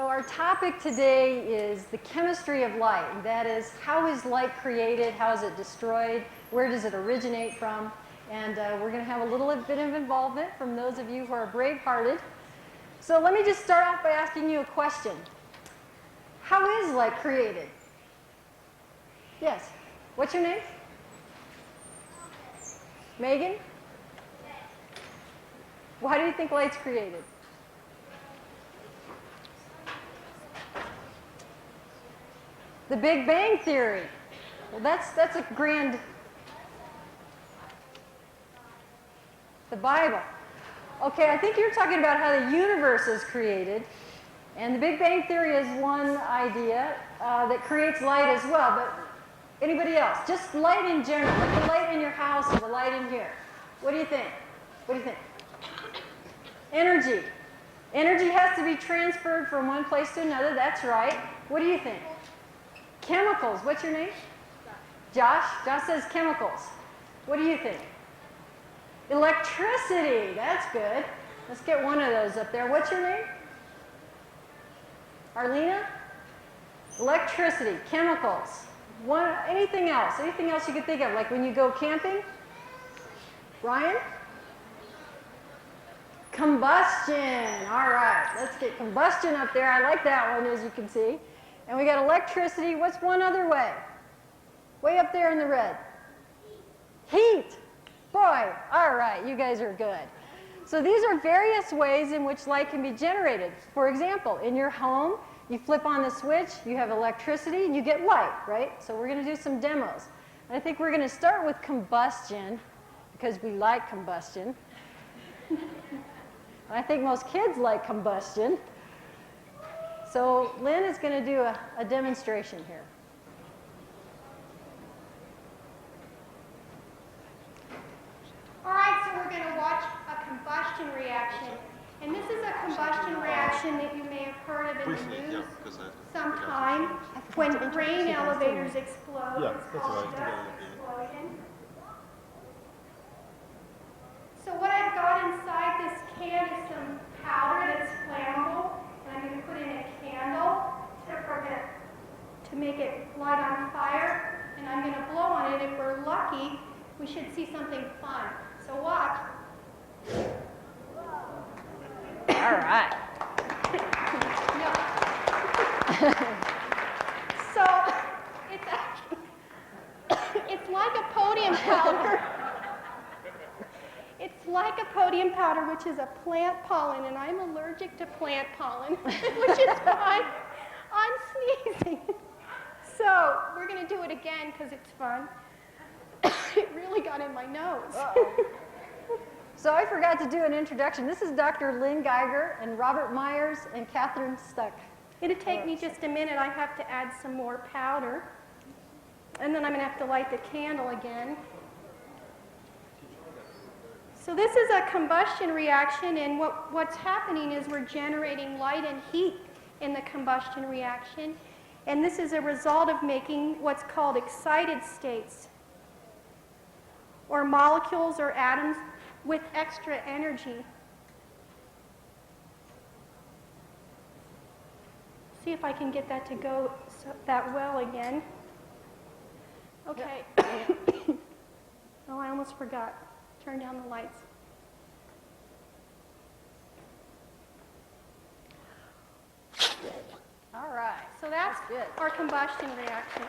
our topic today is the chemistry of light. That is, how is light created? How is it destroyed? Where does it originate from? And we're going to have a little bit of involvement from those of you who are brave-hearted. So let me just start off by asking you a question. How is light created? Yes. What's your name? Megan? Why do you think light's created? The Big Bang Theory. Well, that's a grand... The Bible. Okay, I think you're talking about how the universe is created. And the Big Bang Theory is one idea that creates light as well. But anybody else? Just light in general. Like the light in your house and the light in here. What do you think? What do you think? Energy. Energy has to be transferred from one place to another. That's right. What do you think? Chemicals. What's your name? Josh. Josh says chemicals. What do you think? Electricity. That's good. Let's get one of those up there. What's your name? Arlena? Electricity. Chemicals. Anything else? Anything else you could think of? Like when you go camping? Ryan? Combustion. All right. Let's get combustion up there. I like that one, as you can see. And we got electricity. What's one other way? Way up there in the red. Heat. Boy, all right, you guys are good. So these are various ways in which light can be generated. For example, in your home, you flip on the switch, you have electricity, and you get light, right? So we're going to do some demos. And I think we're going to start with combustion, because we like combustion. I think most kids like combustion. So Lynn is going to do a demonstration here. All right, so we're going to watch a combustion reaction. And this is a combustion reaction that you may have heard of in the news sometime when grain elevators explode. Yeah, it's that's called right. dust explosion. So what I've got inside this can is some powder that's flammable. And I'm going to put in a candle to make it light on fire. And I'm going to blow on it. If we're lucky, we should see something fun. So watch. All right. No. So it's actually, it's like a podium powder. It's like a podium powder, which is a plant pollen, and I'm allergic to plant pollen, which is why I'm sneezing. So we're going to do it again because it's fun. It really got in my nose. So I forgot to do an introduction. This is Dr. Lynn Geiger and Robert Myers and Catherine Stuck. It'll take me just a minute. I have to add some more powder. And then I'm going to have to light the candle again. So this is a combustion reaction, and what's happening is we're generating light and heat in the combustion reaction. And this is a result of making what's called excited states, or molecules or atoms with extra energy. See if I can get that to go that well again. Okay. Oh, I almost forgot. Turn down the lights. All right. So that's good. our combustion reaction.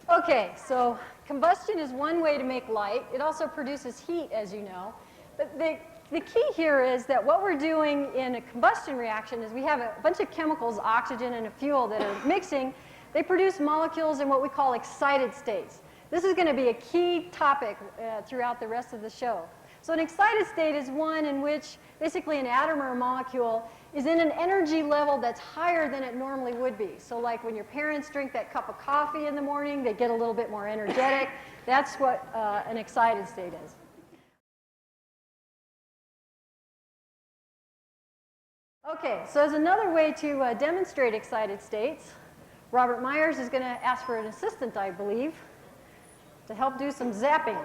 Okay, so combustion is one way to make light. It also produces heat, as you know. But the key here is that what we're doing in a combustion reaction is we have a bunch of chemicals, oxygen and a fuel, that are mixing. They produce molecules in what we call excited states. This is going to be a key topic throughout the rest of the show. So an excited state is one in which basically an atom or a molecule is in an energy level that's higher than it normally would be. So like when your parents drink that cup of coffee in the morning, they get a little bit more energetic. That's what an excited state is. Okay, so as another way to demonstrate excited states, Robert Myers is going to ask for an assistant, I believe, to help do some zapping.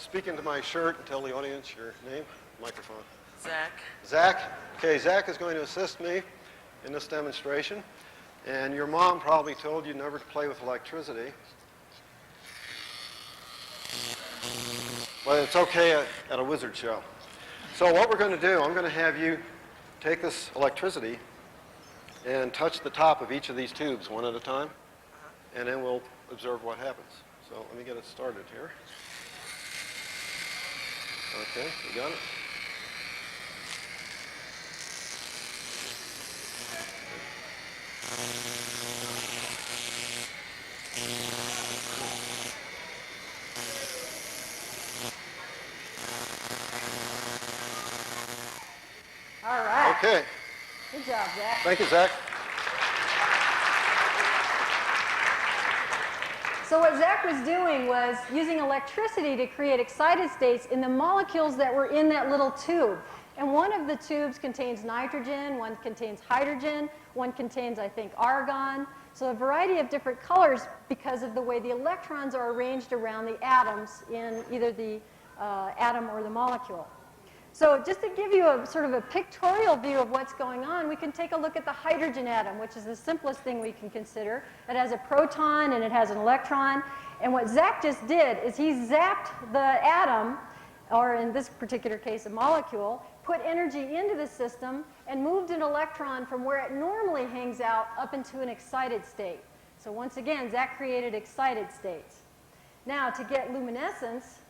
speak into my shirt and tell the audience your name, microphone. Zach. Zach? Okay, Zach is going to assist me in this demonstration. And your mom probably told you never to play with electricity. But it's okay at a wizard show. So what we're going to do, I'm going to have you take this electricity and touch the top of each of these tubes one at a time, and then we'll observe what happens. So let me get it started here. Okay, you got it? All right. Okay. Good job, Zach. Thank you, Zach. So what Zach was doing was using electricity to create excited states in the molecules that were in that little tube. And one of the tubes contains nitrogen, one contains hydrogen, one contains, I think, argon. So a variety of different colors because of the way the electrons are arranged around the atoms in either the atom or the molecule. So just to give you a sort of a pictorial view of what's going on, we can take a look at the hydrogen atom, which is the simplest thing we can consider. It has a proton and it has an electron. And what Zach just did is he zapped the atom, or in this particular case a molecule, put energy into the system and moved an electron from where it normally hangs out up into an excited state. So once again, Zach created excited states. Now to get luminescence,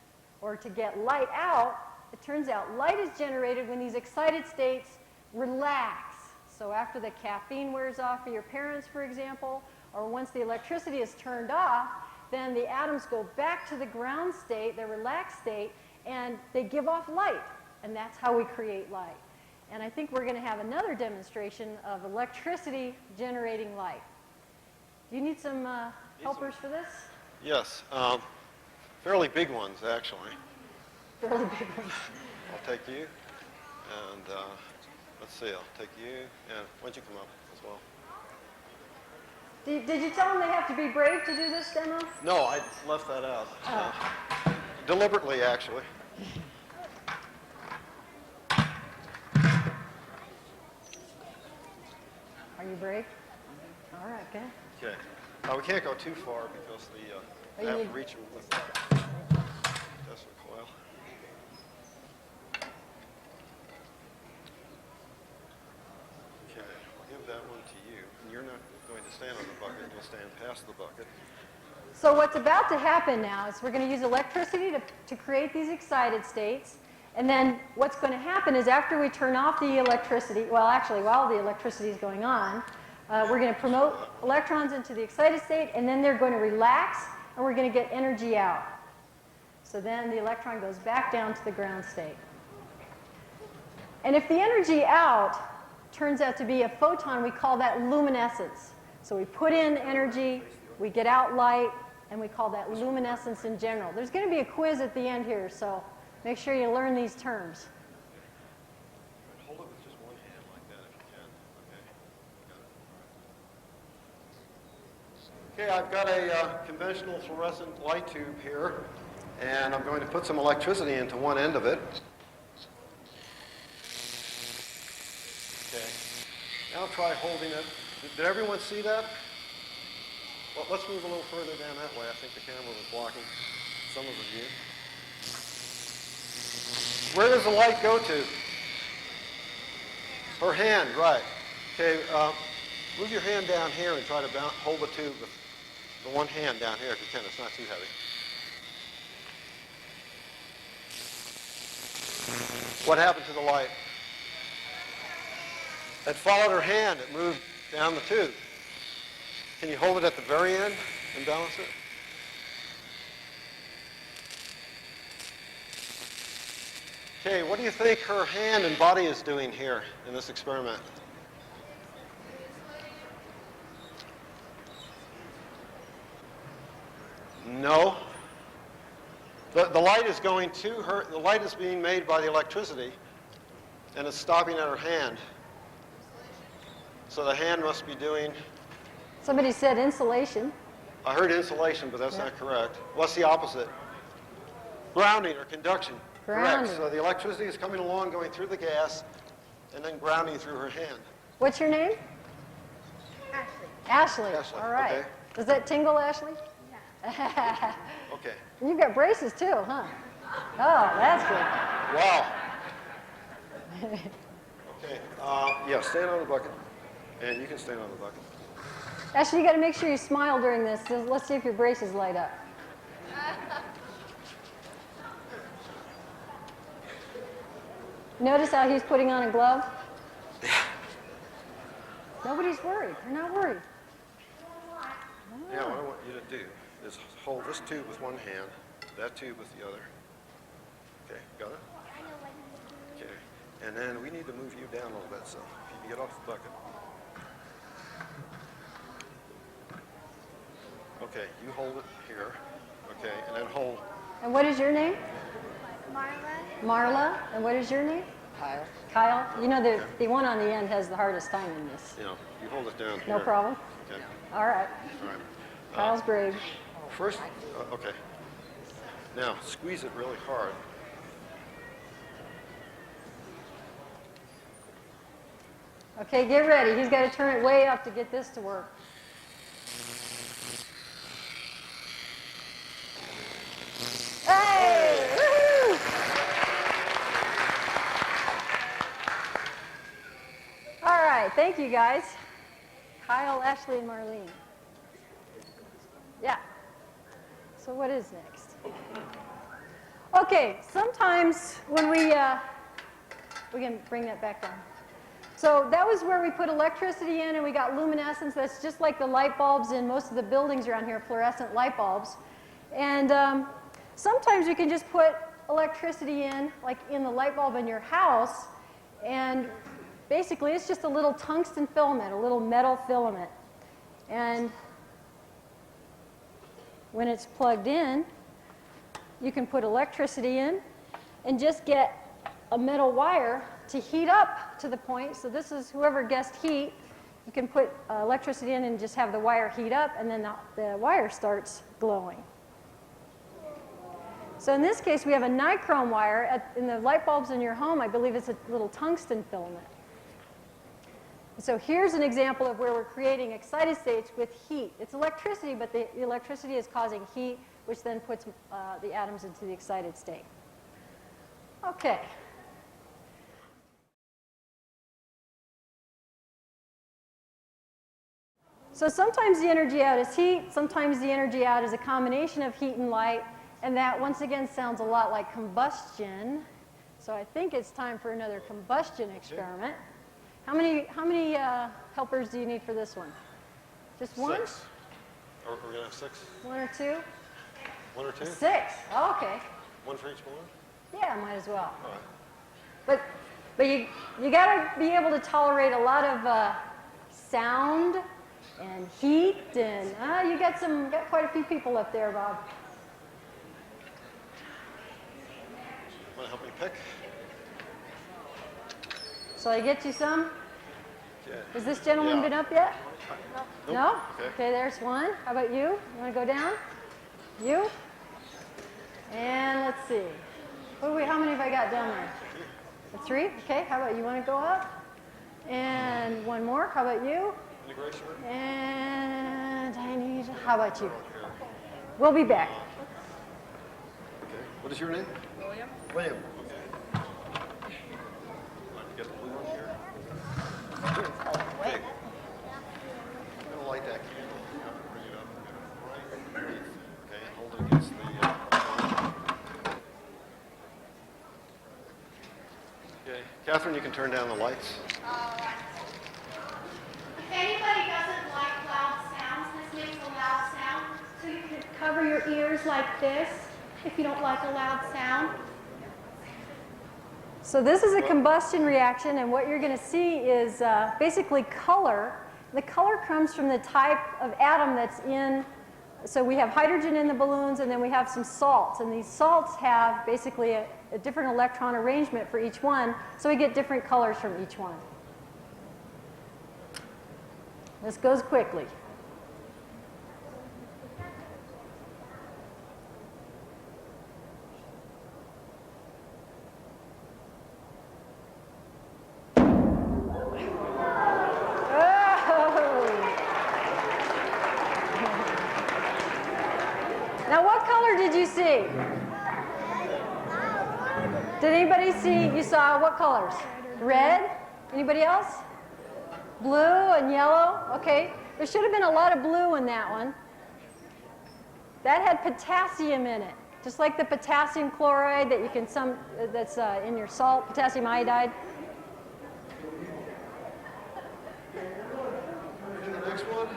or to get light out, it turns out light is generated when these excited states relax. So after the caffeine wears off for your parents, for example, or once the electricity is turned off, then the atoms go back to the ground state, the relaxed state, and they give off light. And that's how we create light. And I think we're going to have another demonstration of electricity generating light. Do you need some helpers for this? Yes. Fairly big ones, actually. Fairly big ones. I'll take you, and let's see, I'll take you, and why don't you come up as well? Did you tell them they have to be brave to do this demo? No, I left that out. Oh. Deliberately, actually. Are you brave? All right, good. Okay. We can't go too far because you I have need- to reach it with the Tesla coil. Okay, I'll give that one to you. And you're not going to stand on the bucket, you'll stand past the bucket. So what's about to happen now is we're going to use electricity to create these excited states. And then what's going to happen is after we turn off the electricity, well, actually, while the electricity is going on, we're going to promote electrons into the excited state, and then they're going to relax, and we're going to get energy out. So then the electron goes back down to the ground state. And if the energy out turns out to be a photon, we call that luminescence. So we put in energy, we get out light, and we call that luminescence in general. There's going to be a quiz at the end here, so make sure you learn these terms. Hold it with just one hand like that if you can. Okay. Okay, I've got a conventional fluorescent light tube here, and I'm going to put some electricity into one end of it. Okay. Now try holding it. Did everyone see that? Well, let's move a little further down that way. I think the camera was blocking some of the view. Where does the light go to? Her hand, right. Okay, move your hand down here and try to hold the tube with the one hand down here if you can. It's not too heavy. What happened to the light? It followed her hand. It moved down the tube. Can you hold it at the very end and balance it? Okay, what do you think her hand and body is doing here in this experiment? No. The light is going to her. The light is being made by the electricity, and it's stopping at her hand. So the hand must be doing. Somebody said insulation. I heard insulation, but that's not correct. What's the opposite? Grounding or conduction. Grounding. Correct. So the electricity is coming along, going through the gas, and then grounding through her hand. What's your name? Ashley. Ashley, All right. okay. Does that tingle, Ashley? Okay. You've got braces too, huh? Oh, that's good. Wow. Okay. Yeah, stand on the bucket. And you can stand on the bucket. Ashley, you got to make sure you smile during this. So let's see if your braces light up. Notice how he's putting on a glove? Nobody's worried. They're not worried. Now, what I want you to do is hold this tube with one hand, that tube with the other. Okay, got it? Okay. And then we need to move you down a little bit, so if you can get off the bucket. Okay, you hold it here. Okay, and then hold. And what is your name? Marla. Marla. And what is your name? Kyle. Kyle. You know, the one on the end has the hardest time in this. You know, you hold it down here. No problem. Okay, All right. all right. Kyle's brave. First, okay. Now, squeeze it really hard. Okay, get ready. He's got to turn it way up to get this to work. Hey! Woohoo! All right, thank you guys. Kyle, Ashley, and Marlene. Yeah. So what is next? Okay, sometimes when we can bring that back down. So that was where we put electricity in and we got luminescence. That's just like the light bulbs in most of the buildings around here, fluorescent light bulbs. And sometimes you can just put electricity in, like in the light bulb in your house, and basically it's just a little tungsten filament, a little metal filament. And when it's plugged in, you can put electricity in and just get a metal wire to heat up to the point. So this is whoever guessed heat. You can put electricity in and just have the wire heat up, and then the wire starts glowing. So in this case, we have a nichrome wire. In the light bulbs in your home, I believe it's a little tungsten filament. So here's an example of where we're creating excited states with heat. It's electricity, but the electricity is causing heat, which then puts the atoms into the excited state. Okay. So sometimes the energy out is heat, sometimes the energy out is a combination of heat and light, and that once again sounds a lot like combustion. So I think it's time for another combustion experiment. How many helpers do you need for this one? Just one? 6. Or we're going to have 6? 1 or 2? 1 or 2? 6. Oh, okay. 1 for each one? Yeah, might as well. All right. But you got to be able to tolerate a lot of sound and heat, and you got quite a few people up there, Bob. Want to help me pick? Shall I get you some? Yeah. Has this gentleman Yeah. been up yet? Nope. No? Okay. Okay, there's one. How about you? You want to go down? You? And let's see. How many have I got down there? 3? Okay, how about you want to go up? And one more. How about you? Integration? And how about you? We'll be back. Okay. What is your name? William. William. Okay. Get the blue one here. Okay. I'm going to light that candle. Bring it up. Right underneath. Okay, and hold it against the... Okay. Catherine, you can turn down the lights. If anybody doesn't like loud sounds, this makes a loud sound. So you can cover your ears like this if you don't like a loud sound. So this is a combustion reaction, and what you're going to see is basically color. The color comes from the type of atom that's in. So we have hydrogen in the balloons, and then we have some salts. And these salts have basically a different electron arrangement for each one, so we get different colors from each one. This goes quickly. see? Did anybody see, you saw what colors? Red? Anybody else? Blue and yellow? Okay. There should have been a lot of blue in that one. That had potassium in it, just like the potassium chloride that you can that's in your salt, potassium iodide. And the next one.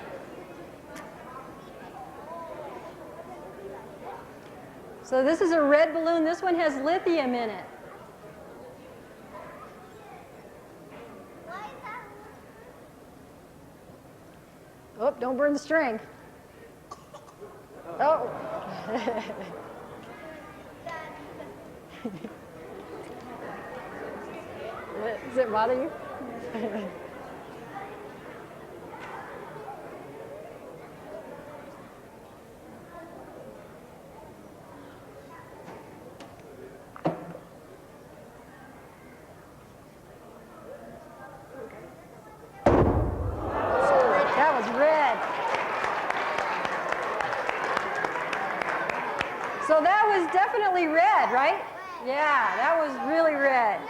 So this is a red balloon. This one has lithium in it. Oh, don't burn the string. Oh. Does it bother you? That was red. So that was definitely red, right? Yeah, that was really red.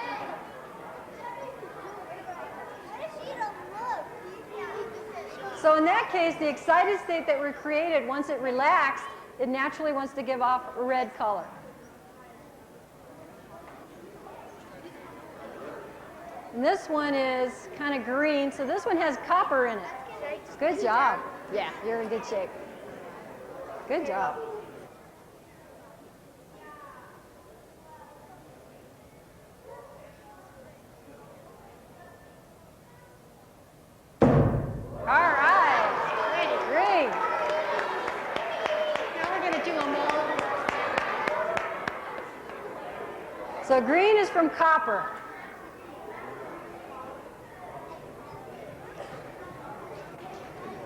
So in that case, the excited state that we created, once it relaxed, it naturally wants to give off a red color. And this one is kind of green, so this one has copper in it. Good job. Yeah, you're in good shape. Good job. All right. Green. Now we're going to do them all. So green is from copper.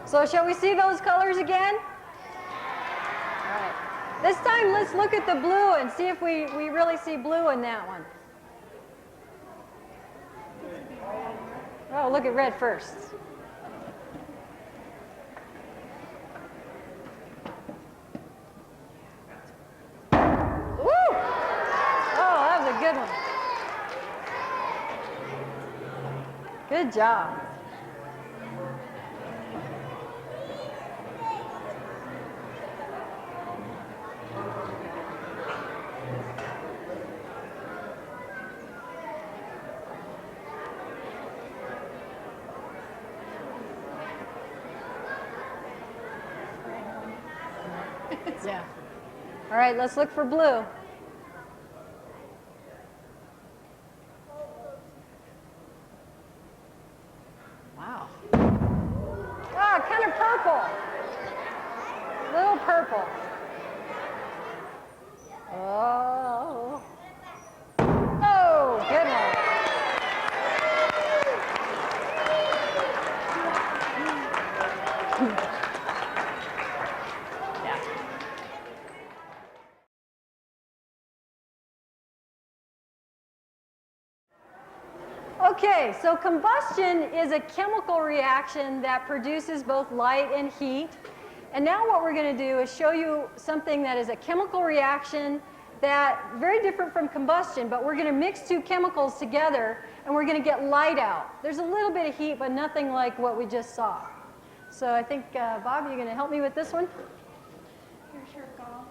So shall we see those colors again? All right. This time let's look at the blue and see if we really see blue in that one. Oh, look at red first. Woo! Oh, that was a good one. Good job. Yeah. All right, let's look for blue. Wow. Oh, kind of purple. Little purple. Oh. Oh, good one. Okay, so combustion is a chemical reaction that produces both light and heat. And now what we're going to do is show you something that is a chemical reaction that very different from combustion, but we're going to mix two chemicals together and we're going to get light out. There's a little bit of heat, but nothing like what we just saw. So I think, Bob, you're going to help me with this one? Here's your golf.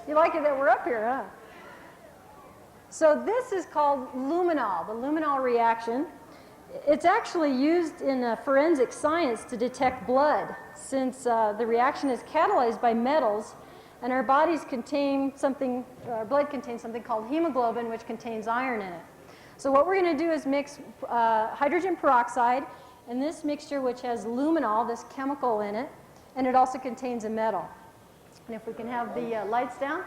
You like it that we're up here, huh? So this is called luminol, the luminol reaction. It's actually used in forensic science to detect blood, since the reaction is catalyzed by metals, and our bodies contain something, our blood contains something called hemoglobin, which contains iron in it. So what we're going to do is mix hydrogen peroxide in this mixture, which has luminol, this chemical in it, and it also contains a metal. And if we can have the lights down.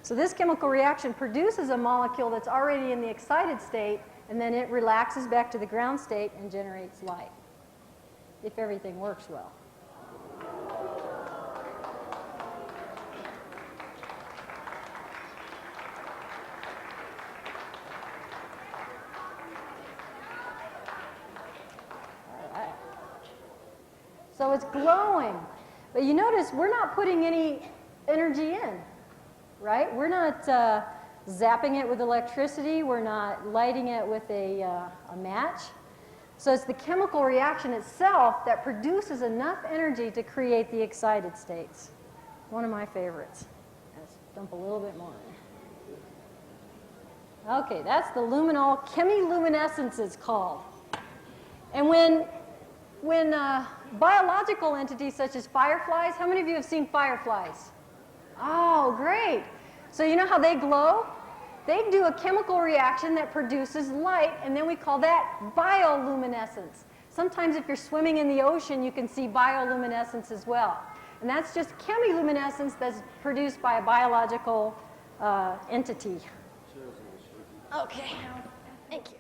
So this chemical reaction produces a molecule that's already in the excited state, and then it relaxes back to the ground state and generates light, if everything works well. All right. So So it's glowing. But you notice we're not putting any energy in, right? We're not zapping it with electricity. We're not lighting it with a match. So it's the chemical reaction itself that produces enough energy to create the excited states. One of my favorites. Let's dump a little bit more in. Okay, that's the luminol. Chemiluminescence it's called. And when biological entities such as fireflies, how many of you have seen fireflies? Oh, great. So you know how they glow? They do a chemical reaction that produces light, and then we call that bioluminescence. Sometimes if you're swimming in the ocean, you can see bioluminescence as well. And that's just chemiluminescence that's produced by a biological entity. Okay, thank you.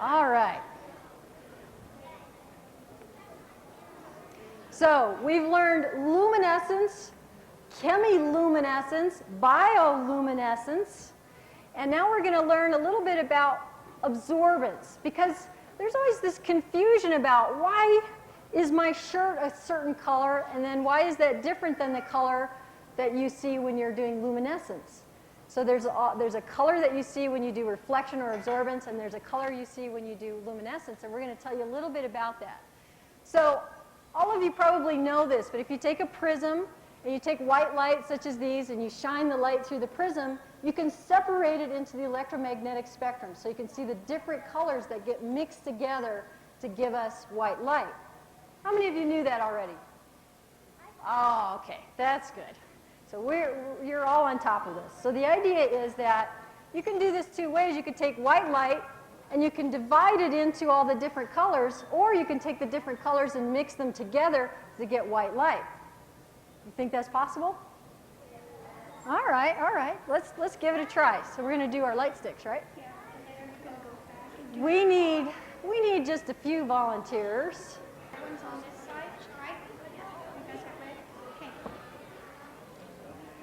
All right. So we've learned luminescence, chemiluminescence, bioluminescence, and now we're going to learn a little bit about absorbance, because there's always this confusion about why is my shirt a certain color, and then why is that different than the color that you see when you're doing luminescence. So there's a color that you see when you do reflection or absorbance, and there's a color you see when you do luminescence, and we're going to tell you a little bit about that. So all of you probably know this, but if you take a prism and you take white light such as these and you shine the light through the prism, you can separate it into the electromagnetic spectrum. So you can see the different colors that get mixed together to give us white light. How many of you knew that already? Oh, okay, that's good. So you're all on top of this. So the idea is that you can do this two ways. You could take white light and you can divide it into all the different colors, or you can take the different colors and mix them together to get white light. You think that's possible? All right, all right. Let's give it a try. So we're going to do our light sticks, right? We need just a few volunteers. Everyone's on this side, right? You guys are ready? Okay.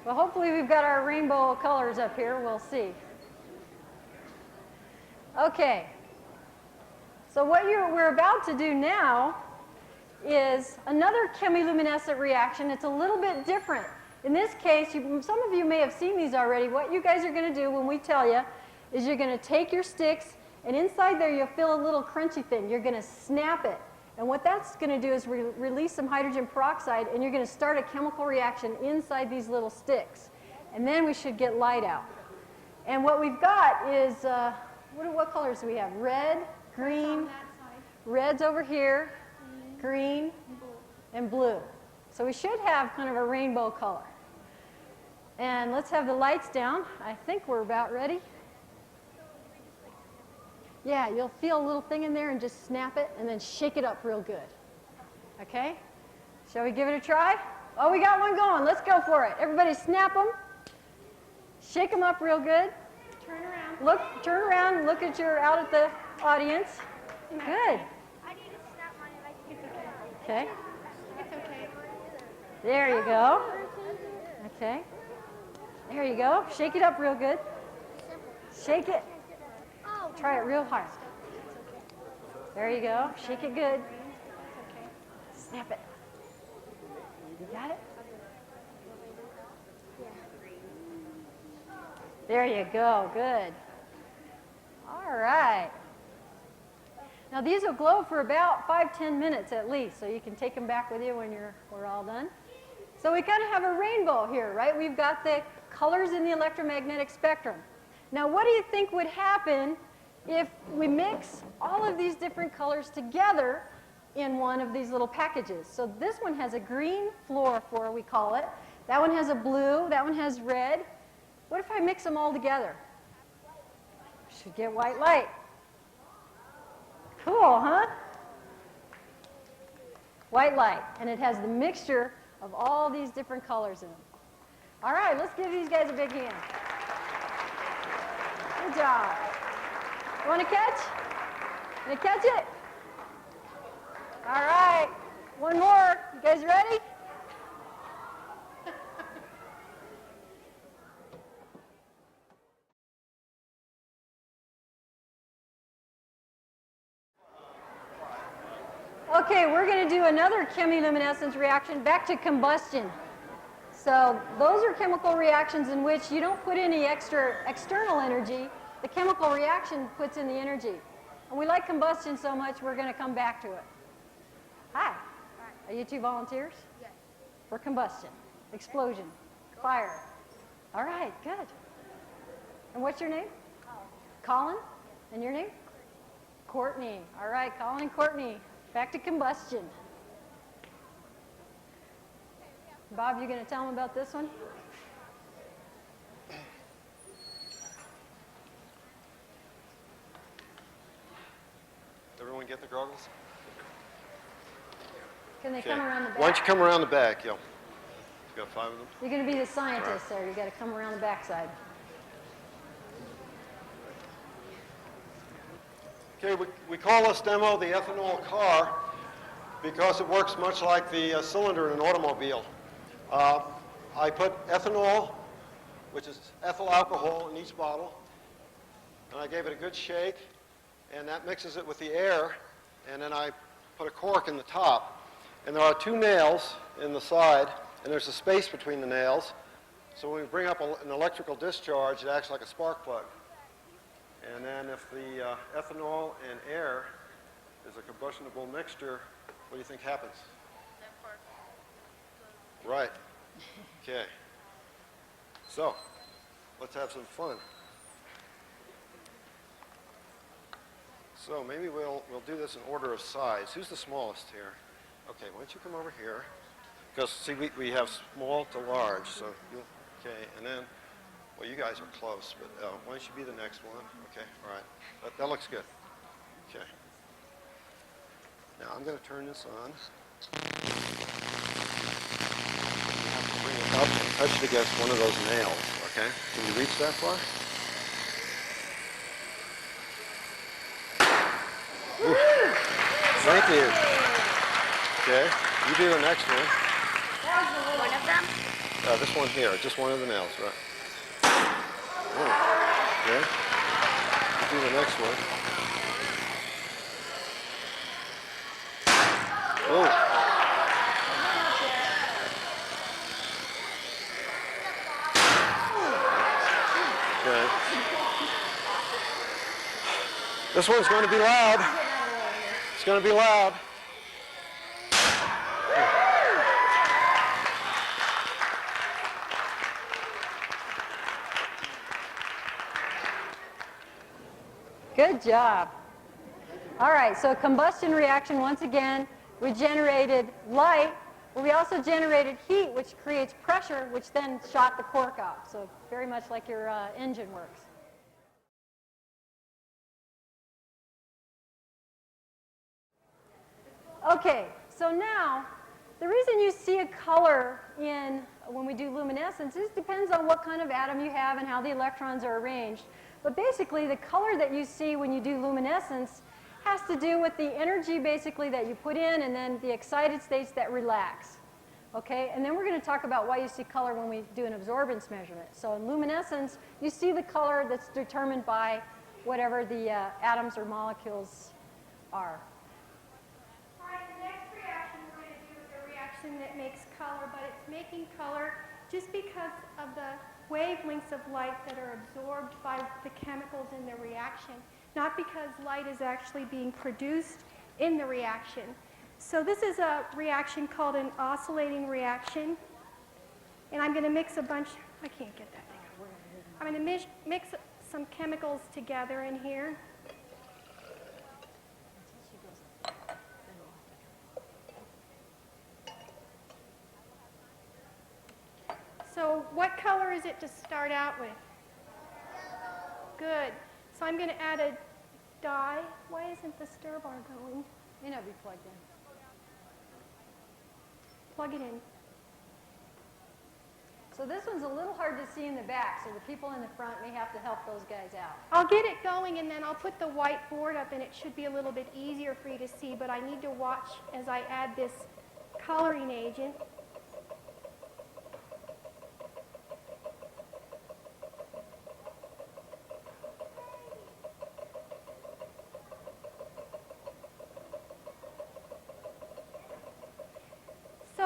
Well, hopefully we've got our rainbow of colors up here. We'll see. Okay. So what we're about to do now is another chemiluminescent reaction. It's a little bit different. In this case, some of you may have seen these already. What you guys are going to do when we tell you is you're going to take your sticks, and inside there you'll feel a little crunchy thing. You're going to snap it. And what that's going to do is release some hydrogen peroxide, and you're going to start a chemical reaction inside these little sticks. And then we should get light out. And what we've got is, what colors do we have? Red, green, red's over here, green, and blue. So we should have kind of a rainbow color. And let's have the lights down. I think we're about ready. Yeah, you'll feel a little thing in there and just snap it and then shake it up real good. Okay? Shall we give it a try? Oh, we got one going. Let's go for it. Everybody snap them. Shake them up real good. Turn around. Turn around and look out at the audience. Good. I need to snap mine like It's okay. Okay. It's okay. There you go. Okay. There you go. Shake it up real good. Shake it. Oh, Try it real hard. There you go. Shake it good. Snap it. You got it? There you go. Good. All right. Now these will glow for about 5-10 minutes at least, so you can take them back with you when we're all done. So we kind of have a rainbow here, right? We've got the colors in the electromagnetic spectrum. Now what do you think would happen if we mix all of these different colors together in one of these little packages? So this one has a green fluorophore, we call it. That one has a blue. That one has red. What if I mix them all together? Should get white light. Cool, huh? White light. And it has the mixture of all these different colors in them. All right, let's give these guys a big hand. Good job. You want to catch? Want to catch it? All right. One more. You guys ready? Okay, we're going to do another chemiluminescence reaction back to combustion. So those are chemical reactions in which you don't put any extra external energy. The chemical reaction puts in the energy. And we like combustion so much, we're going to come back to it. Hi. Are you two volunteers? Yes. For combustion, explosion, fire. All right, good. And what's your name? Colin. And your name? Courtney. All right, Colin and Courtney. Back to combustion. Bob, you going to tell them about this one? Everyone get the goggles? Can they Okay. come around the back? Why don't you come around the back? Yeah. You got 5 of them? You're going to be the scientist there. You got to come around the backside. Okay, we call this demo the ethanol car because it works much like the cylinder in an automobile. I put ethanol, which is ethyl alcohol, in each bottle, and I gave it a good shake, and that mixes it with the air, and then I put a cork in the top. And there are 2 nails in the side, and there's a space between the nails, so when we bring up an electrical discharge, it acts like a spark plug. And then if the ethanol and air is a combustible mixture, what do you think happens? Right. Okay. So, let's have some fun. So maybe we'll do this in order of size. Who's the smallest here? Okay, why don't you come over here? Because, see, we have small to large, so you, okay, and then, well, you guys are close, but why don't you be the next one? Okay, all right. That looks good. Okay. Now I'm going to turn this on. Bring it up and touch it against one of those nails, okay? Can you reach that far? Ooh. Thank you. Okay, you do the next one. One of them? This one here, just one of the nails, right? Ooh. Okay. You do the next one. Oh. Okay. This one's going to be loud. It's going to be loud. Good job. All right, so combustion reaction, once again, we generated light, but we also generated heat, which creates pressure, which then shot the cork off. So very much like your engine works. Okay, so now, the reason you see a color when we do luminescence depends on what kind of atom you have and how the electrons are arranged. But basically, the color that you see when you do luminescence has to do with the energy, basically, that you put in and then the excited states that relax. Okay, and then we're going to talk about why you see color when we do an absorbance measurement. So in luminescence, you see the color that's determined by whatever the atoms or molecules are. All right, the next reaction we're going to do is a reaction that makes color, but it's making color just because of the wavelengths of light that are absorbed by the chemicals in the reaction, not because light is actually being produced in the reaction. So this is a reaction called an oscillating reaction, and I'm going to mix a bunch, I can't get that thing. I'm going to mix some chemicals together in here. So what color is it to start out with? Good. So I'm going to add a dye. Why isn't the stir bar going? May not be plugged in. Plug it in. So this one's a little hard to see in the back, so the people in the front may have to help those guys out. I'll get it going, and then I'll put the white board up, and it should be a little bit easier for you to see, but I need to watch as I add this coloring agent.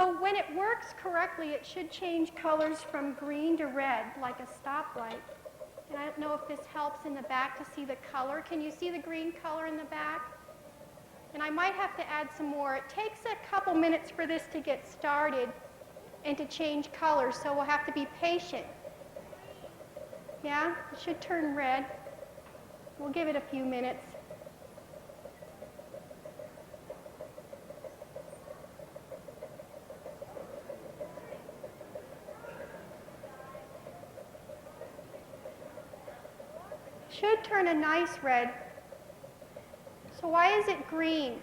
So when it works correctly, it should change colors from green to red, like a stoplight. And I don't know if this helps in the back to see the color. Can you see the green color in the back? And I might have to add some more. It takes a couple minutes for this to get started and to change colors, so we'll have to be patient. Yeah, it should turn red. We'll give it a few minutes. Should turn a nice red. So why is it green?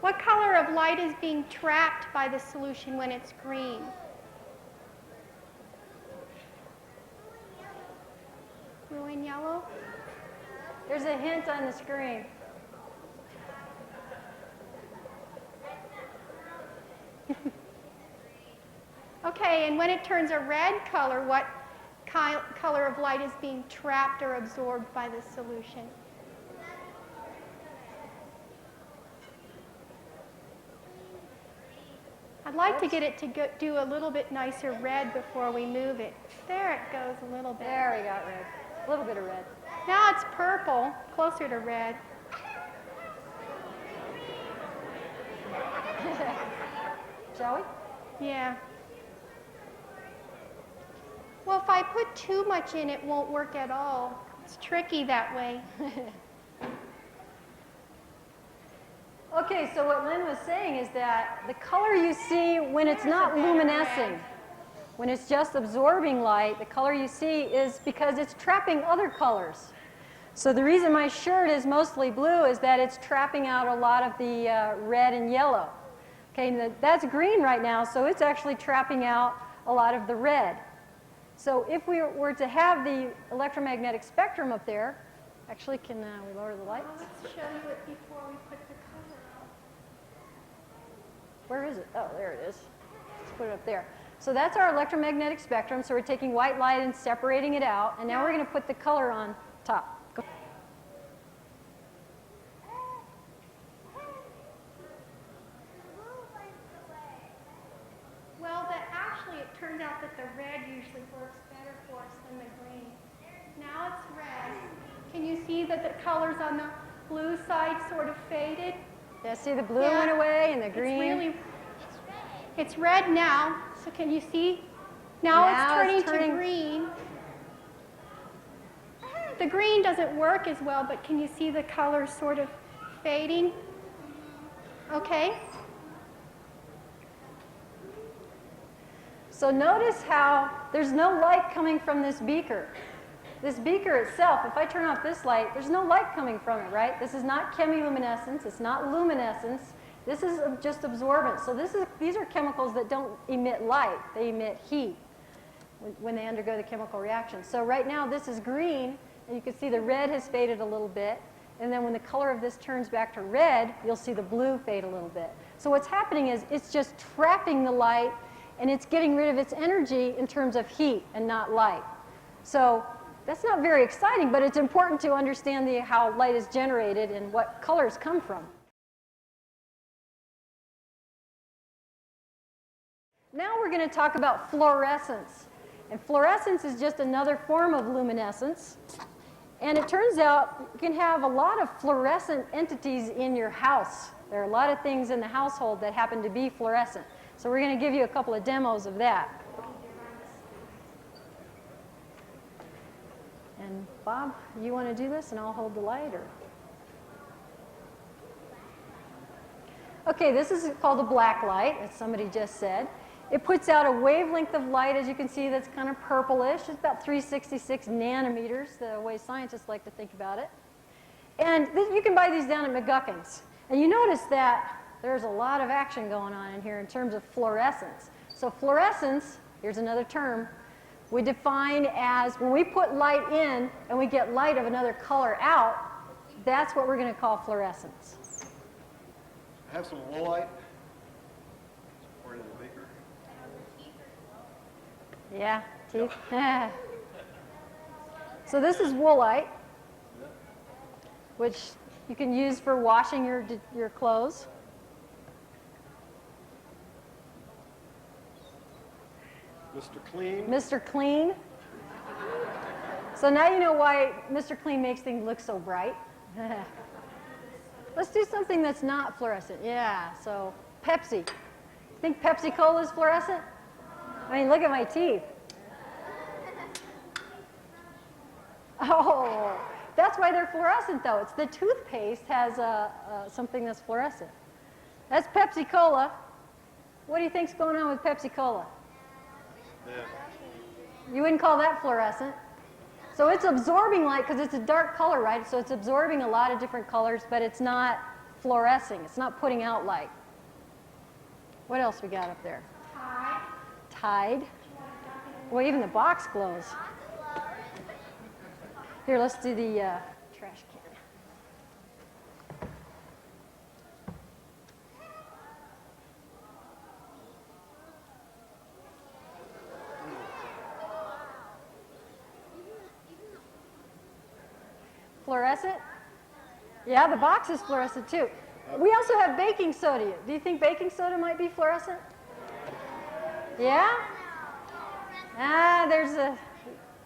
What color of light is being trapped by the solution when it's green? Blue and yellow? There's a hint on the screen. Okay, and when it turns a red color, what color of light is being trapped or absorbed by the solution? I'd like to get it to do a little bit nicer red before we move it. There it goes a little bit. There we got red. A little bit of red. Now it's purple, closer to red. Shall we? Yeah. Well, if I put too much in, it won't work at all. It's tricky that way. Okay, so what Lynn was saying is that the color you see when it's not luminescing, when it's just absorbing light, the color you see is because it's trapping other colors. So the reason my shirt is mostly blue is that it's trapping out a lot of the red and yellow. Okay, and that's green right now, so it's actually trapping out a lot of the red. So if we were to have the electromagnetic spectrum up there, actually, can we lower the lights? Well, let's show you it before we put the color on. Where is it? Oh, there it is. Let's put it up there. So that's our electromagnetic spectrum. So we're taking white light and separating it out. And now we're going to put the color on top. Go. Well, actually, it turned out that the red usually works better for us than the green. Now it's red. Can you see that the colors on the blue side sort of faded? Yeah, see the blue went away and the green. It's red now. So can you see? Now it's turning to green. The green doesn't work as well, but can you see the colors sort of fading? Okay. So notice how there's no light coming from this beaker. This beaker itself, if I turn off this light, there's no light coming from it, right? This is not chemiluminescence. It's not luminescence. This is just absorbance. So these are chemicals that don't emit light. They emit heat when they undergo the chemical reaction. So right now this is green, and you can see the red has faded a little bit. And then when the color of this turns back to red, you'll see the blue fade a little bit. So what's happening is it's just trapping the light, and it's getting rid of its energy in terms of heat and not light. So that's not very exciting, but it's important to understand how light is generated and what colors come from. Now we're going to talk about fluorescence. And fluorescence is just another form of luminescence. And it turns out you can have a lot of fluorescent entities in your house. There are a lot of things in the household that happen to be fluorescent. So we're going to give you a couple of demos of that. And Bob, you want to do this and I'll hold the light? Or? Okay, this is called a black light, as somebody just said. It puts out a wavelength of light, as you can see, that's kind of purplish. It's about 366 nanometers, the way scientists like to think about it. And you can buy these down at McGuckin's. And you notice that there's a lot of action going on in here in terms of fluorescence. So fluorescence, here's another term, we define as when we put light in and we get light of another color out, that's what we're going to call fluorescence. I have some woolite. Pour it in the beaker. Yeah, teeth. So this is woolite, which you can use for washing your clothes. Mr. Clean. Mr. Clean. So now you know why Mr. Clean makes things look so bright. Let's do something that's not fluorescent. Yeah, so Pepsi. Think Pepsi Cola is fluorescent? I mean, look at my teeth. Oh, that's why they're fluorescent, though. It's the toothpaste has something that's fluorescent. That's Pepsi Cola. What do you think's going on with Pepsi Cola? Yeah. You wouldn't call that fluorescent. So it's absorbing light because it's a dark color, right? So it's absorbing a lot of different colors, but it's not fluorescing. It's not putting out light. What else we got up there? Tide. Tide. Well, even the box glows. Here, let's do the trash can. Fluorescent? Yeah, the box is fluorescent too. We also have baking soda. Do you think baking soda might be fluorescent? Yeah? Ah, there's a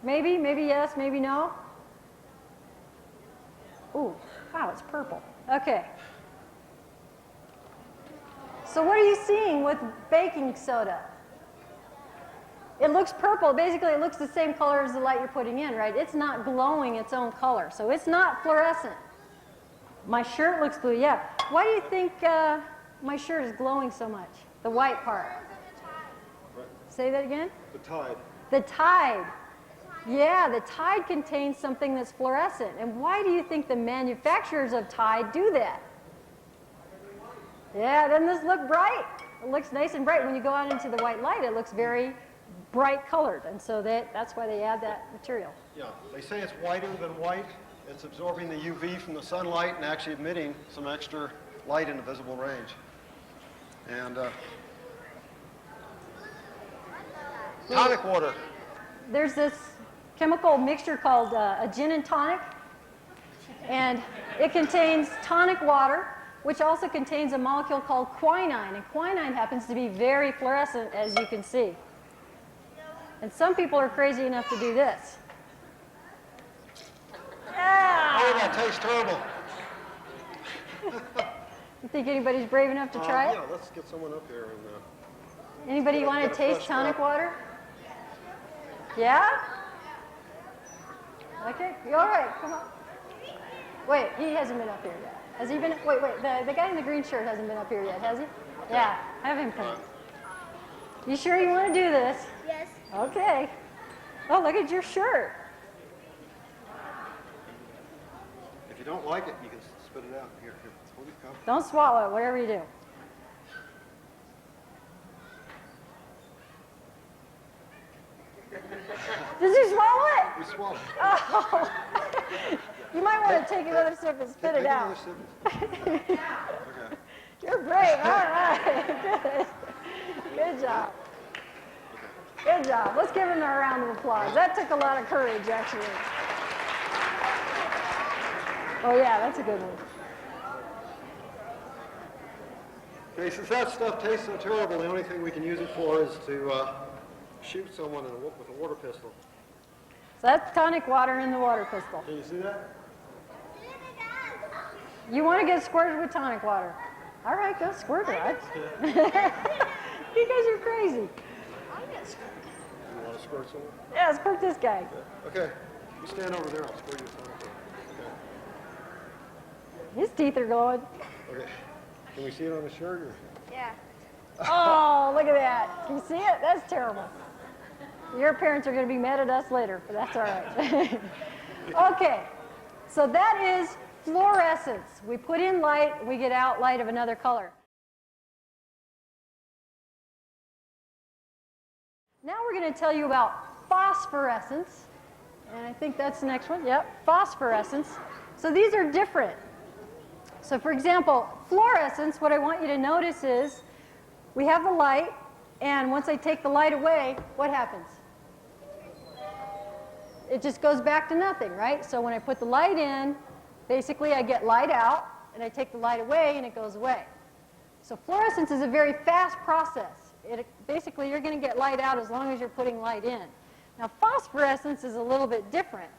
maybe yes, maybe no. Ooh, wow, it's purple. Okay. So what are you seeing with baking soda? It looks purple. Basically, it looks the same color as the light you're putting in, right? It's not glowing its own color, so it's not fluorescent. My shirt looks blue, yeah. Why do you think my shirt is glowing so much? The white part. Say that again? The Tide. The Tide. Yeah, the Tide contains something that's fluorescent. And why do you think the manufacturers of Tide do that? Yeah, doesn't this look bright? It looks nice and bright. When you go out into the white light, it looks very bright colored. And so that's why they add that material. Yeah, they say it's whiter than white. It's absorbing the UV from the sunlight and actually emitting some extra light in the visible range. And tonic water. There's this chemical mixture called a gin and tonic. And it contains tonic water, which also contains a molecule called quinine. And quinine happens to be very fluorescent, as you can see. And some people are crazy enough to do this. Oh, that tastes terrible. You think anybody's brave enough to try it? Yeah, let's get someone up here. And, Anybody want to get a taste fresh tonic drop. water? Yeah? Okay, you all right, come on. Wait, he hasn't been up here yet. Has he been? Wait, the guy in the green shirt hasn't been up here yet, has he? Yeah, have him come. You sure you want to do this? Yes. Okay. Oh, look at your shirt. if you don't like it, you can spit it out. Here, hold your cup. Don't swallow it, whatever you do. Did you swallow it? We swallowed. Oh. You might want to take another sip and spit Take it out. another sip. Okay. You're brave. All right. Good. Good job. Good job. Let's give him a round of applause. That took a lot of courage, actually. Oh, yeah, that's a good one. Okay, since that stuff tastes so terrible, the only thing we can use it for is to shoot someone with a water pistol. So that's tonic water in the water pistol. Can you see that? You want to get squirted with tonic water. All right, go squirt it. You guys are crazy. You want to squirt someone? Yeah, squirt this guy. Okay, you stand over there. I'll squirt you with tonic water. His teeth are glowing. Okay. Okay. Can we see it on the shirt? Or? Yeah. Oh, look at that. Can you see it? That's terrible. Your parents are going to be mad at us later, but that's all right. Okay, so that is fluorescence. We put in light, we get out light of another color. Now we're going to tell you about phosphorescence. And I think that's the next one. Yep, phosphorescence. So these are different. So for example, fluorescence, what I want you to notice is we have the light, and once I take the light away, what happens? It just goes back to nothing, right? So when I put the light in, basically I get light out, and I take the light away, and it goes away. So fluorescence is a very fast process. basically you're going to get light out as long as you're putting light in. Now phosphorescence is a little bit different.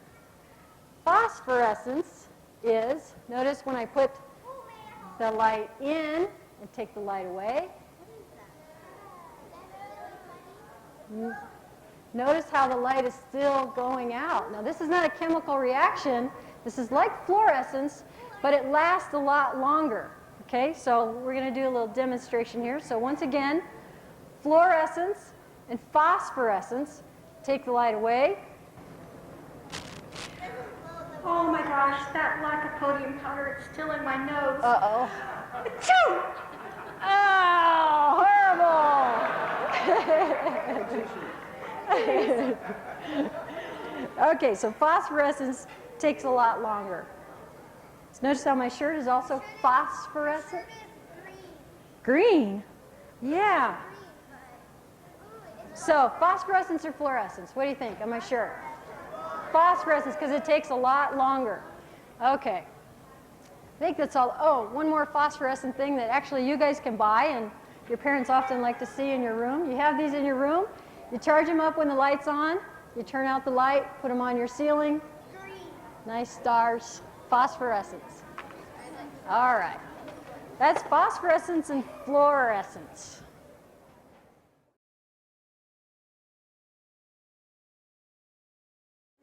Phosphorescence is, notice when I put the light in and take the light away, notice how the light is still going out. Now this is not a chemical reaction. This is like fluorescence, but it lasts a lot longer. Okay, so we're going to do a little demonstration here. So once again, fluorescence and phosphorescence. Take the light away. Oh my gosh, that lycopodium powder, it's still in my nose. Uh-oh. Achoo! Oh, horrible. Okay, so phosphorescence takes a lot longer. So notice how my shirt is also phosphorescent. Green? Yeah. So phosphorescence or fluorescence? What do you think on my shirt? Phosphorescence, because it takes a lot longer. Okay. I think that's all. Oh, one more phosphorescent thing that actually you guys can buy and your parents often like to see in your room. You have these in your room. You charge them up when the light's on. You turn out the light, put them on your ceiling. Nice stars. Phosphorescence. All right. That's phosphorescence and fluorescence.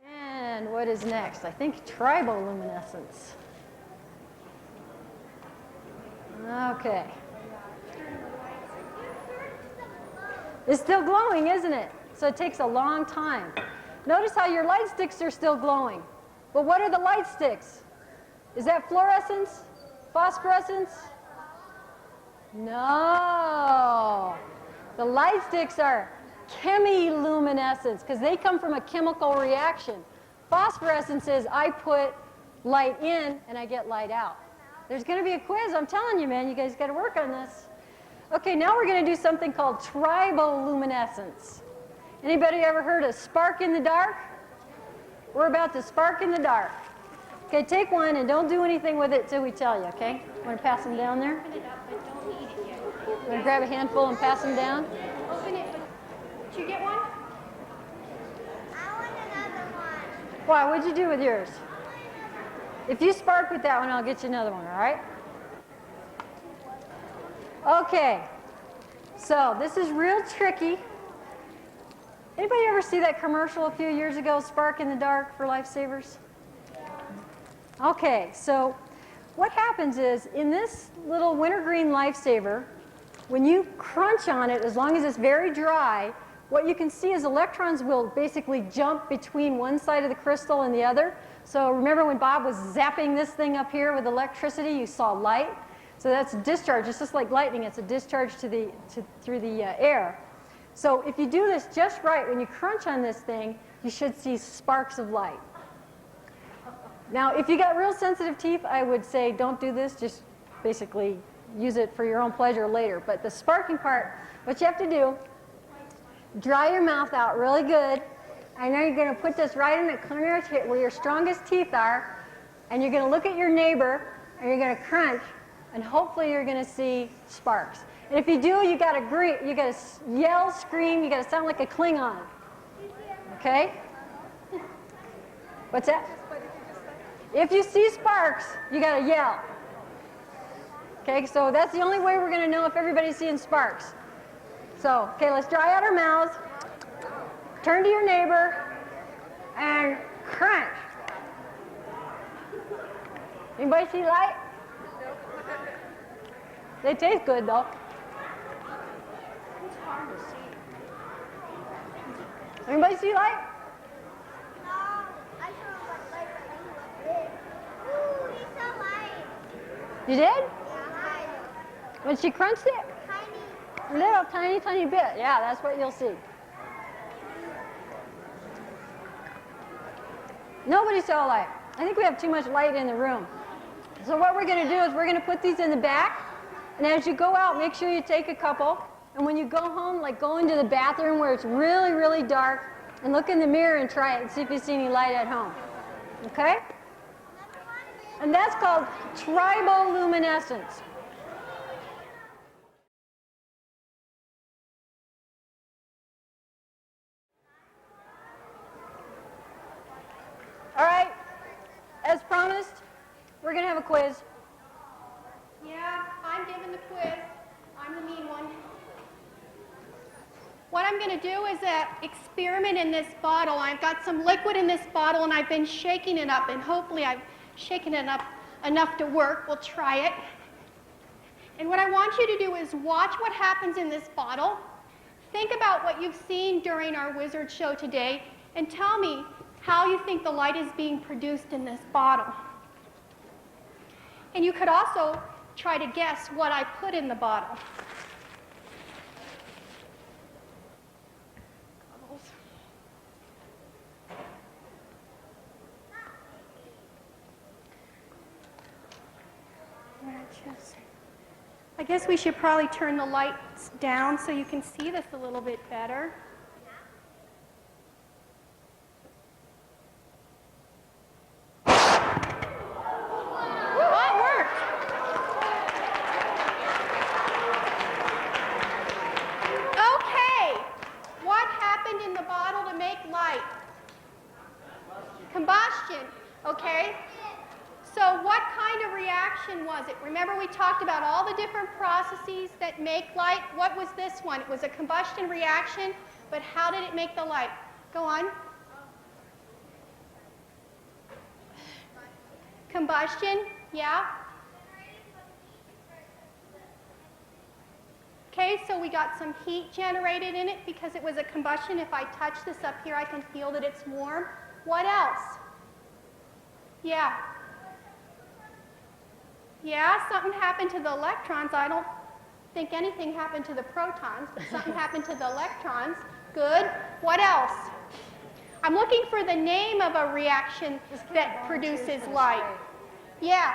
And what is next? I think triboluminescence. Okay. It's still glowing, isn't it? So it takes a long time. Notice how your light sticks are still glowing. But what are the light sticks? Is that fluorescence? Phosphorescence? No. The light sticks are chemiluminescence because they come from a chemical reaction. Phosphorescence is I put light in and I get light out. There's going to be a quiz. I'm telling you, man. You guys got to work on this. Okay, now we're going to do something called triboluminescence. Anybody ever heard of spark in the dark? We're about to spark in the dark. Okay, take one and don't do anything with it till we tell you, okay? Want to pass them down there? Open it up, but don't eat it yet. Want to grab a handful and pass them down? Open it, but did you get one? I want another one. Why? What'd you do with yours? If you spark with that one, I'll get you another one, all right? Okay, so this is real tricky. Anybody ever see that commercial a few years ago, Spark in the Dark for Lifesavers? Okay, so what happens is in this little wintergreen Lifesaver, when you crunch on it, as long as it's very dry, what you can see is electrons will basically jump between one side of the crystal and the other. So remember when Bob was zapping this thing up here with electricity, you saw light? So that's a discharge. It's just like lightning. It's a discharge through the air. So if you do this just right, when you crunch on this thing, you should see sparks of light. Now, if you got real sensitive teeth, I would say don't do this. Just basically use it for your own pleasure later. But the sparking part, what you have to do, dry your mouth out really good. And then you're going to put this right in the corner where your strongest teeth are. And you're going to look at your neighbor, and you're going to crunch. And hopefully you're going to see sparks. And if you do, you got to yell, scream, you got to sound like a Klingon. Okay? What's that? If you see sparks, you got to yell. Okay, so that's the only way we're going to know if everybody's seeing sparks. So, okay, let's dry out our mouths. Turn to your neighbor and crunch. Anybody see light? They taste good, though. It's hard to see. Anybody see light? No, I saw what light big. Ooh, he saw light. You did? Yeah, When she crunched it? tiny. A little tiny, tiny bit. Yeah, that's what you'll see. Nobody saw light. I think we have too much light in the room. So what we're going to do is we're going to put these in the back. And as you go out, make sure you take a couple. And when you go home, like go into the bathroom where it's really, really dark and look in the mirror and try it and see if you see any light at home. Okay? And that's called triboluminescence. we're going to have a quiz. Yeah, I'm giving the quiz. I'm the mean one. What I'm going to do is an experiment in this bottle. I've got some liquid in this bottle, and I've been shaking it up, and hopefully I've shaken it up enough to work. We'll try it. And what I want you to do is watch what happens in this bottle. Think about what you've seen during our wizard show today, and tell me how you think the light is being produced in this bottle. And you could also try to guess what I put in the bottle. I guess we should probably turn the lights down so you can see this a little bit better. That worked. Okay, what happened in the bottle to make light? Combustion, okay? So what kind of reaction was it? Remember we talked about all the different processes that make light. What was this one? It was a combustion reaction, but how did it make the light? Go on. Combustion, yeah. Okay, so we got some heat generated in it because it was a combustion. If I touch this up here, I can feel that it's warm. What else? Yeah. Yeah, something happened to the electrons. I don't think anything happened to the protons, but something happened to the electrons. Good. What else? I'm looking for the name of a reaction that produces light. Yeah.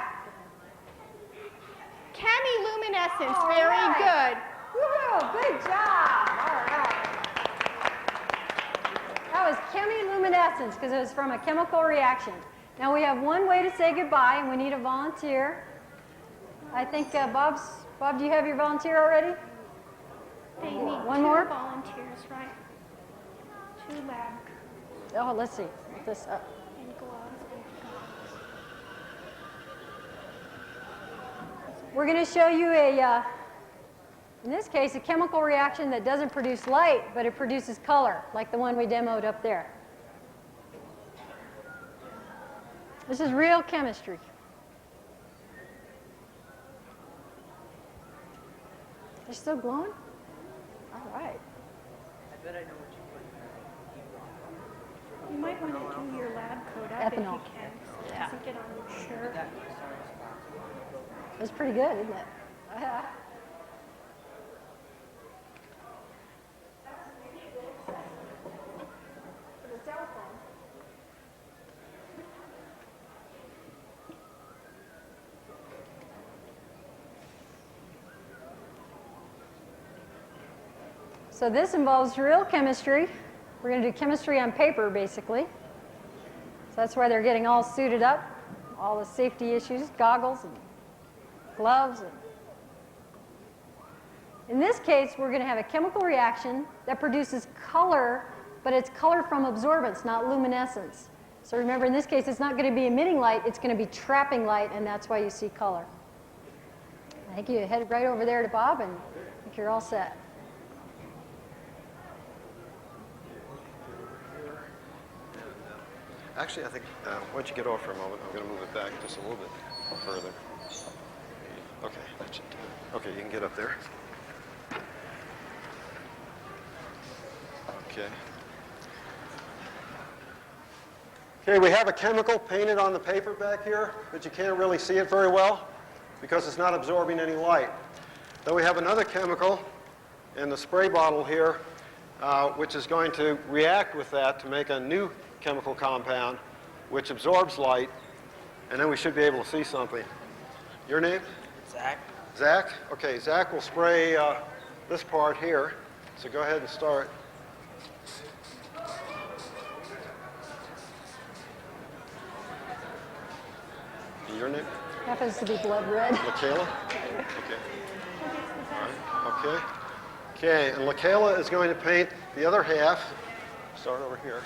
Chemiluminescence. Very good. Woo, good job. All right. That was chemiluminescence because it was from a chemical reaction. Now we have one way to say goodbye, and we need a volunteer. I think Bob, do you have your volunteer already? They need One more? volunteers, right? 2 lab Oh, let's see. Get this up. and gloves and We're going to show you in this case, a chemical reaction that doesn't produce light, but it produces color, like the one we demoed up there. This is real chemistry. They're still glowing? All right. I bet I know what you put. You might want to do your lab coat up Ethanol. if you can, so it Yeah. doesn't get on your shirt. That's pretty good, isn't it? So this involves real chemistry. We're going to do chemistry on paper, basically. So that's why they're getting all suited up, all the safety issues, goggles and gloves. In this case, we're going to have a chemical reaction that produces color, but it's color from absorbance, not luminescence. So remember, in this case, it's not going to be emitting light, it's going to be trapping light, and that's why you see color. I think you head right over there to Bob, and I think you're all set. Actually, I think, why don't you get off for a moment? I'm going to move it back just a little bit further. Okay, that should do it. Okay, you can get up there. Okay. Okay, we have a chemical painted on the paper back here, but you can't really see it very well because it's not absorbing any light. Then we have another chemical in the spray bottle here, which is going to react with that to make a new chemical compound which absorbs light, and then we should be able to see something. Your name? Zach. Zach? Okay, Zach will spray this part here, so go ahead and start. And your name? Happens to be blood red. LaKayla? Okay. All right. Okay. Okay, and LaKayla is going to paint the other half. Start over here.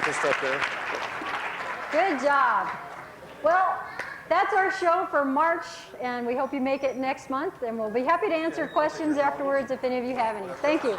Just up there. Good job. Well, that's our show for March, and we hope you make it next month, and we'll be happy to answer questions afterwards if any of you have any. Thank you.